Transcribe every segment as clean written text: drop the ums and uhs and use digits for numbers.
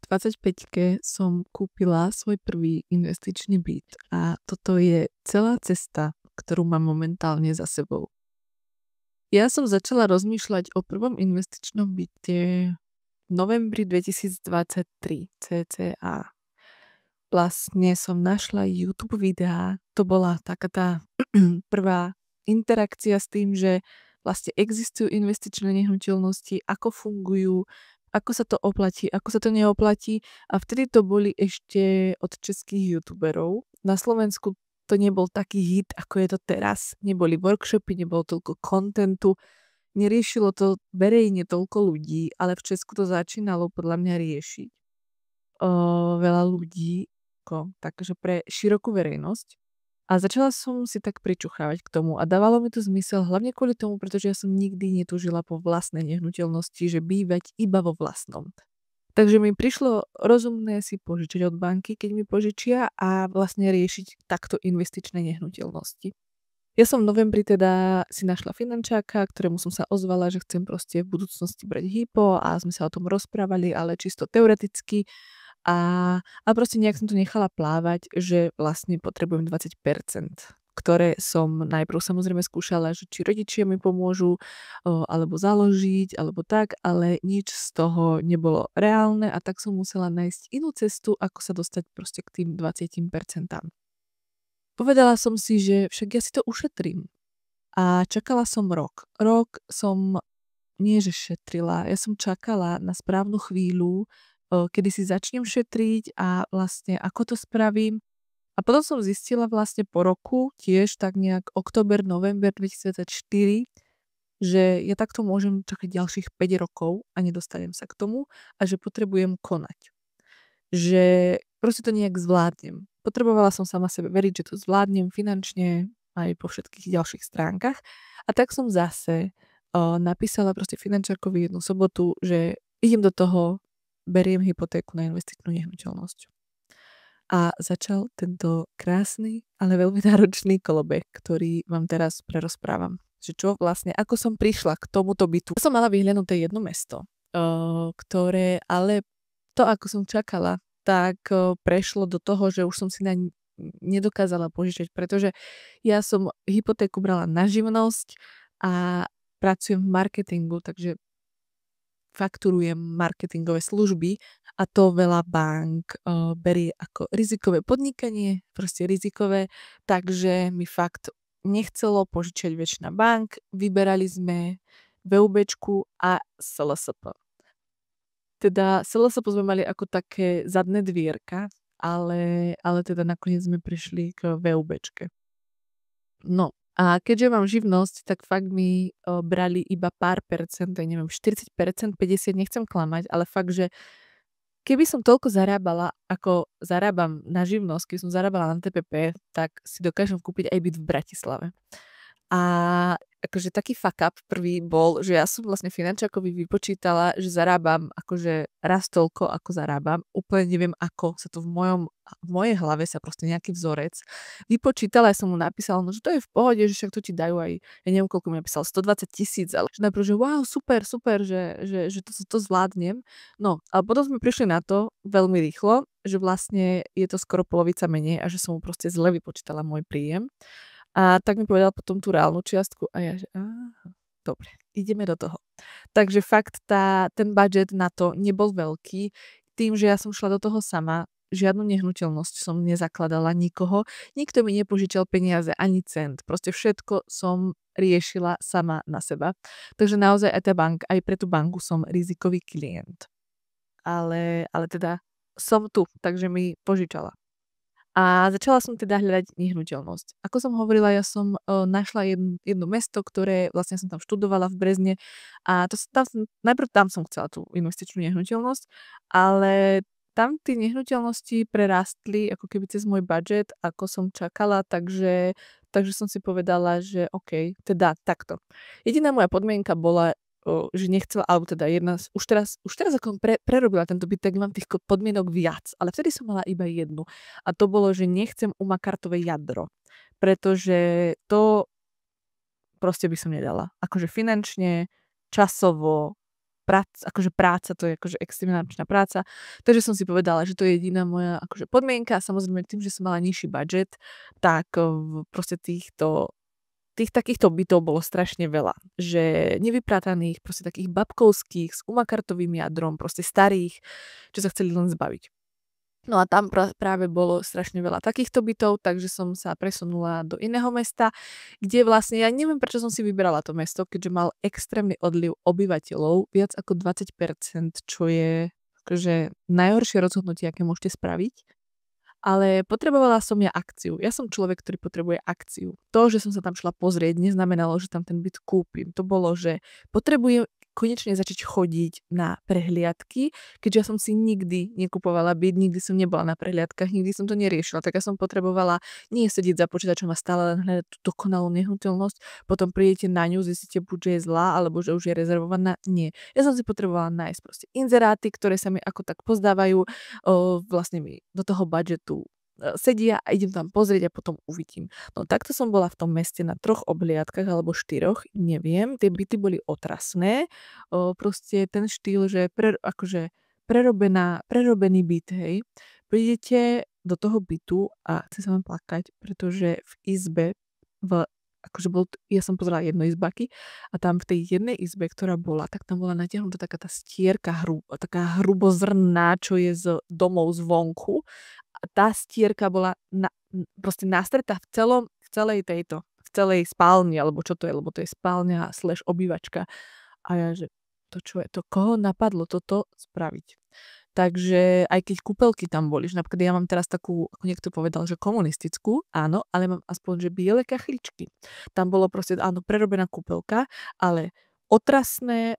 25-ke som kúpila svoj prvý investičný byt a toto je celá cesta, ktorú mám momentálne za sebou. Ja som začala rozmýšľať o prvom investičnom byte v novembri 2023 cca. Vlastne som našla YouTube videá, to bola taká tá prvá interakcia s tým, že vlastne existujú investičné nehnuteľnosti, ako fungujú, ako sa to oplatí, ako sa to neoplatí a vtedy to boli ešte od českých youtuberov. Na Slovensku to nebol taký hit, ako je to teraz. Neboli workshopy, nebolo toľko kontentu, neriešilo to verejne toľko ľudí, ale v Česku to začínalo podľa mňa riešiť veľa ľudí, takže pre širokú verejnosť. A začala som si tak pričuchávať k tomu a dávalo mi to zmysel hlavne kvôli tomu, pretože ja som nikdy netúžila po vlastnej nehnuteľnosti, že bývať iba vo vlastnom. Takže mi prišlo rozumné si požičať od banky, keď mi požičia a vlastne riešiť takto investičné nehnuteľnosti. Ja som v novembri teda si našla finančáka, ktorému som sa ozvala, že chcem proste v budúcnosti brať hypo a sme sa o tom rozprávali, ale čisto teoreticky. A proste nejak som to nechala plávať, že vlastne potrebujem 20%, ktoré som najprv samozrejme skúšala, že či rodičia mi pomôžu, alebo založiť, alebo tak, ale nič z toho nebolo reálne a tak som musela nájsť inú cestu, ako sa dostať proste k tým 20%. Povedala som si, že však ja si to ušetrím. A čakala som rok. Rok som nie že šetrila, ja som čakala na správnu chvíľu, kedy si začnem šetriť a vlastne ako to spravím. A potom som zistila vlastne po roku, tiež tak nejak október, november 2024, že ja takto môžem čakať ďalších 5 rokov a nedostanem sa k tomu a že potrebujem konať. Že proste to nejak zvládnem. Potrebovala som sama sebe veriť, že to zvládnem finančne aj po všetkých ďalších stránkach. A tak som zase napísala proste finančákovi jednu sobotu, že idem do toho, beriem hypotéku na investičnú nehnuteľnosť. A začal tento krásny, ale veľmi náročný kolobeh, ktorý vám teraz prerozprávam. Že čo vlastne, ako som prišla k tomuto bytu. Som mala vyhľadnuté jedno mesto, ktoré ale to, ako som čakala, tak prešlo do toho, že už som si naň nedokázala požičať, pretože ja som hypotéku brala na živnosť a pracujem v marketingu, takže fakturujem marketingové služby a to veľa bank berie ako rizikové podnikanie, proste rizikové, takže mi fakt nechcelo požičať väčšina bank, vyberali sme VUBčku a SLSP. Teda SLSP sme mali ako také zadné dvierka, ale teda nakoniec sme prišli k VUBčke. No, a keďže mám živnosť, tak fakt mi brali iba pár percent, neviem, 40%, 50%, nechcem klamať, ale fakt, že keby som toľko zarábala, ako zarábam na živnosť, keď som zarábala na TPP, tak si dokážem kúpiť aj byt v Bratislave. A akože taký fuck up prvý bol, že ja som vlastne finančákovi vypočítala, že zarábam akože raz toľko, ako zarábam. Úplne neviem, ako sa to v mojej hlave sa proste nejaký vzorec vypočítala. Ja som mu napísala, no, že to je v pohode, že však to ti dajú aj, ja neviem, koľko mi napísal, 120 000, ale že najprv, že wow, super, že to zvládnem. No, ale potom sme prišli na to veľmi rýchlo, že vlastne je to skoro polovica menej a že som mu proste zle vypočítala môj príjem. A tak mi povedal potom tú reálnu čiastku a ja, že dobre, ideme do toho. Takže fakt ten budget na to nebol veľký. Tým, že ja som šla do toho sama, žiadnu nehnuteľnosť som nezakladala nikoho, nikto mi nepožičal peniaze ani cent. Proste všetko som riešila sama na seba. Takže naozaj aj pre tú banku som rizikový klient. Ale teda som tu, takže mi požičala. A začala som teda hľadať nehnuteľnosť. Ako som hovorila, ja som našla jedno mesto, ktoré vlastne som tam študovala v Brezne a najprv tam som chcela tú investičnú nehnuteľnosť, ale tam tie nehnuteľnosti prerástli ako keby cez môj budget, ako som čakala, takže som si povedala, že OK, teda takto. Jediná moja podmienka bola, že nechcela, alebo teda už teraz ako prerobila tento byt, tak mám tých podmienok viac, ale vtedy som mala iba jednu a to bolo, že nechcem umakartové jadro, pretože to proste by som nedala. Akože finančne, časovo, akože práca, to je akože extrémne náročná práca. Takže som si povedala, že to je jediná moja akože podmienka. A samozrejme tým, že som mala nižší budget, tak proste tých takýchto bytov bolo strašne veľa. Že nevyprátaných, proste takých babkovských, s umakartovým jadrom, proste starých, čo sa chceli len zbaviť. No a tam práve bolo strašne veľa takýchto bytov, takže som sa presunula do iného mesta, kde vlastne, ja neviem, prečo som si vybrala to mesto, keďže mal extrémny odliv obyvateľov, viac ako 20%, čo je akože najhoršie rozhodnutie, aké môžete spraviť. Ale potrebovala som ja akciu. Ja som človek, ktorý potrebuje akciu. To, že som sa tam šla pozrieť, neznamenalo, že tam ten byt kúpim. To bolo, že potrebujem konečne začať chodiť na prehliadky, keďže ja som si nikdy nekupovala byt, nikdy som nebola na prehliadkach, nikdy som to neriešila. Tak ja som potrebovala nie sedieť za počítačom a stále len hľadať tú dokonalú nehnuteľnosť, potom prídete na ňu, zistíte buď, že je zlá, alebo že už je rezervovaná. Nie. Ja som si potrebovala nájsť proste inzeráty, ktoré sa mi ako tak pozdávajú, vlastne mi do toho budžetu sedia a idem tam pozrieť a potom uvidím. No takto som bola v tom meste na 3 obhliadkach alebo 4, neviem. Tie byty boli otrasné. Proste ten štýl, že akože prerobený byt, hej. Prídete do toho bytu a chce sa vám plakať, pretože v izbe, akože ja som pozerala jednoizbaky a tam v tej jednej izbe, ktorá bola, tak tam bola natiahnutá taká tá stierka taká hrubozrnná, čo je z domov zvonku. A tá stierka bola proste nastretá v celej spálni, alebo čo to je, lebo to je spálňa / obývačka. A ja, že to čo je, to koho napadlo toto spraviť? Takže aj keď kúpeľky tam boli, že napríklad ja mám teraz takú, ako niekto povedal, že komunistickú, áno, ale mám aspoň, že biele kachličky. Tam bolo proste, áno, prerobená kúpeľka, ale otrasný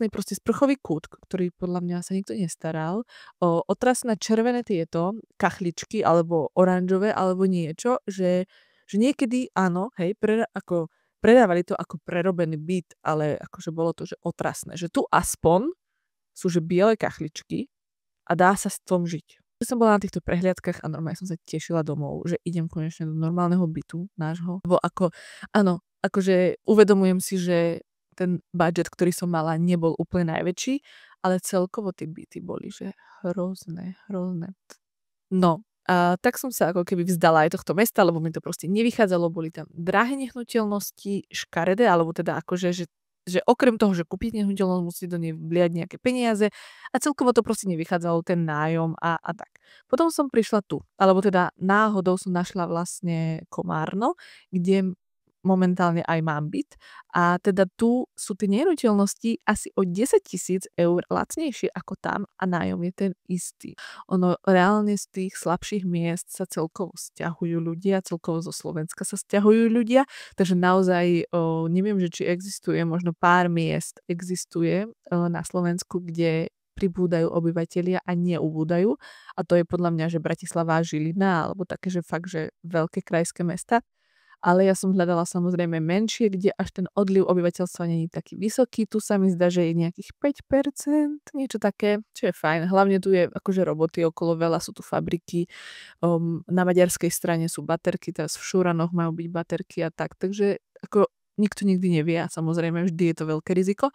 proste sprchový kút, ktorý podľa mňa sa nikto nestaral, otrasné červené tieto kachličky, alebo oranžové, alebo niečo, že niekedy, áno, hej, ako predávali to ako prerobený byt, ale akože bolo to, že otrasné. Že tu aspoň sú, že biele kachličky a dá sa s tom žiť. Som bola na týchto prehliadkach a normálne som sa tešila domov, že idem konečne do normálneho bytu nášho. Lebo áno, akože uvedomujem si, že ten budget, ktorý som mala, nebol úplne najväčší, ale celkovo tie byty boli, že hrozné. No, a tak som sa ako keby vzdala aj tohto mesta, lebo mi to proste nevychádzalo, boli tam drahé nehnuteľnosti, škaredé, alebo teda akože, že okrem toho, že kúpiť nehnuteľnosť, musíte do nej vliať nejaké peniaze a celkovo to proste nevychádzalo, ten nájom a tak. Potom som prišla tu, alebo teda náhodou som našla vlastne Komárno, kde momentálne aj mám byt a teda tu sú tie nehnuteľnosti asi o 10 000 eur lacnejšie ako tam a nájom je ten istý. Ono reálne z tých slabších miest sa celkovo sťahujú ľudia, celkovo zo Slovenska sa sťahujú ľudia, takže naozaj neviem, že či existuje, možno pár miest existuje na Slovensku, kde pribúdajú obyvatelia a neubúdajú a to je podľa mňa, že Bratislava a Žilina alebo také, že fakt, že veľké krajské mesta. Ale ja som hľadala samozrejme menšie, kde až ten odliv obyvateľstva nie je taký vysoký. Tu sa mi zdá, že je nejakých 5%, niečo také, čo je fajn. Hlavne tu je akože roboty okolo veľa, sú tu fabriky. Na maďarskej strane sú baterky, teraz v Šuranoch majú byť baterky a tak. Takže ako nikto nikdy nevie a samozrejme vždy je to veľké riziko.